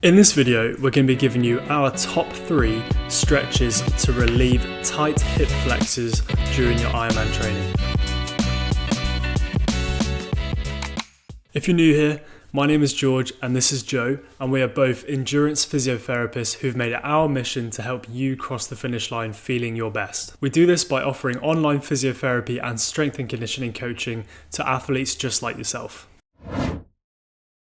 In this video, we're going to be giving you our top 3 stretches to relieve tight hip flexors during your Ironman training. If you're new here, my name is George and this is Joe, and we are both endurance physiotherapists who've made it our mission to help you cross the finish line feeling your best. We do this by offering online physiotherapy and strength and conditioning coaching to athletes just like yourself.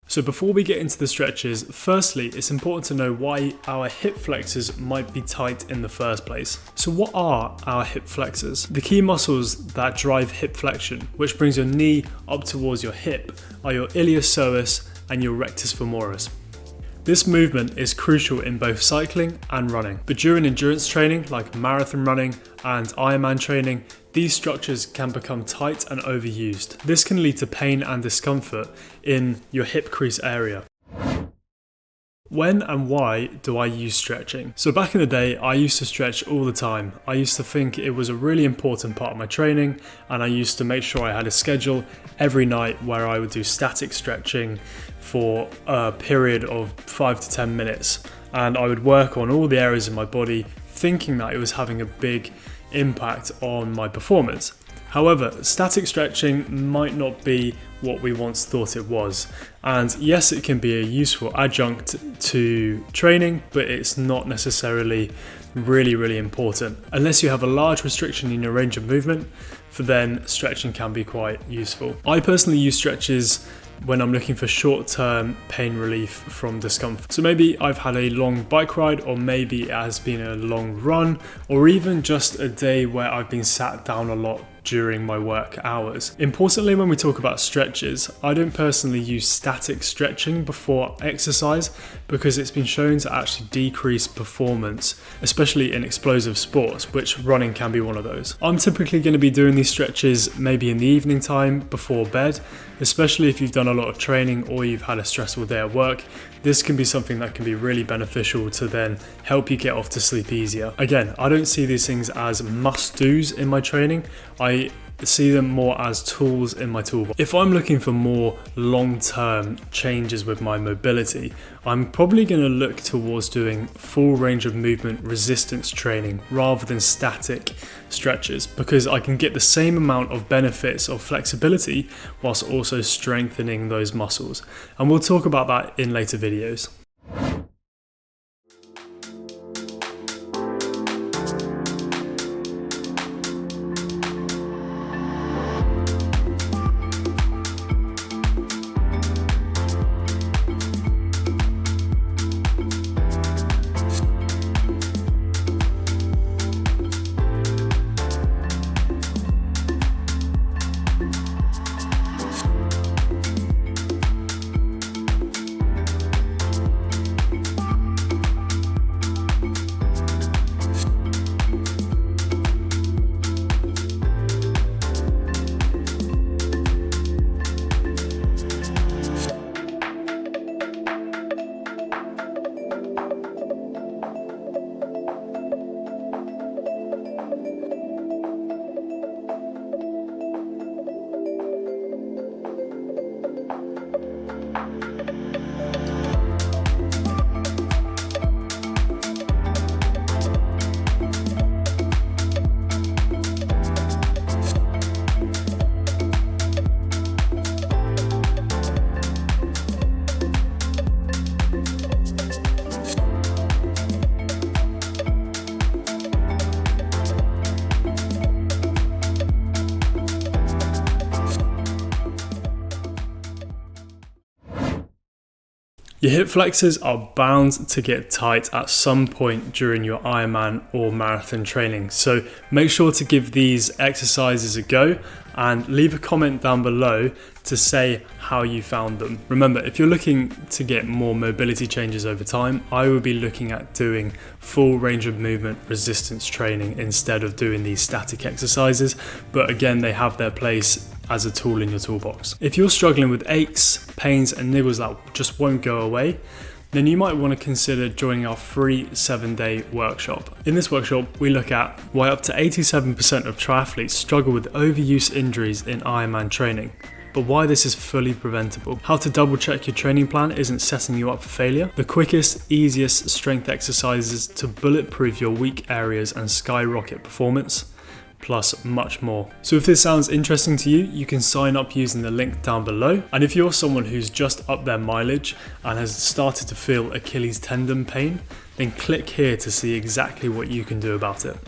So before we get into the stretches, firstly, it's important to know why our hip flexors might be tight in the first place. So what are our hip flexors? The key muscles that drive hip flexion, which brings your knee up towards your hip, are your iliopsoas and your rectus femoris. This movement is crucial in both cycling and running, but during endurance training like marathon running and Ironman training, these structures can become tight and overused. This can lead to pain and discomfort in your hip crease area. When and why do I use stretching? So back in the day, I used to stretch all the time. I used to think it was a really important part of my training, and I used to make sure I had a schedule every night where I would do static stretching for a period of 5 to 10 minutes. And I would work on all the areas of my body, thinking that it was having a big impact on my performance. However, static stretching might not be what we once thought it was. And yes, it can be a useful adjunct to training, but it's not necessarily really important. Unless you have a large restriction in your range of movement, for then stretching can be quite useful. I personally use stretches when I'm looking for short-term pain relief from discomfort. So maybe I've had a long bike ride, or maybe it has been a long run, or even just a day where I've been sat down a lot during my work hours. Importantly, when we talk about stretches, I don't personally use static stretching before exercise because it's been shown to actually decrease performance, especially in explosive sports, which running can be one of those. I'm typically going to be doing these stretches maybe in the evening time before bed, especially if you've done a lot of training or you've had a stressful day at work. This can be something that can be really beneficial to then help you get off to sleep easier. Again, I don't see these things as must-dos in my training. I see them more as tools in my toolbox. If I'm looking for more long-term changes with my mobility, I'm probably going to look towards doing full range of movement resistance training rather than static stretches, because I can get the same amount of benefits of flexibility whilst also strengthening those muscles. And we'll talk about that in later videos. Your hip flexors are bound to get tight at some point during your Ironman or marathon training. So make sure to give these exercises a go and leave a comment down below to say how you found them. Remember, if you're looking to get more mobility changes over time, I will be looking at doing full range of movement resistance training instead of doing these static exercises. But again, they have their place as a tool in your toolbox. If you're struggling with aches, pains and niggles that just won't go away, then you might want to consider joining our free 7-day workshop. In this workshop, we look at why up to 87% of triathletes struggle with overuse injuries in Ironman training. but why this is fully preventable. How to double check your training plan isn't setting you up for failure. The quickest, easiest strength exercises to bulletproof your weak areas and skyrocket performance, plus much more. So if this sounds interesting to you, you can sign up using the link down below. And if you're someone who's just up their mileage and has started to feel Achilles tendon pain, then click here to see exactly what you can do about it.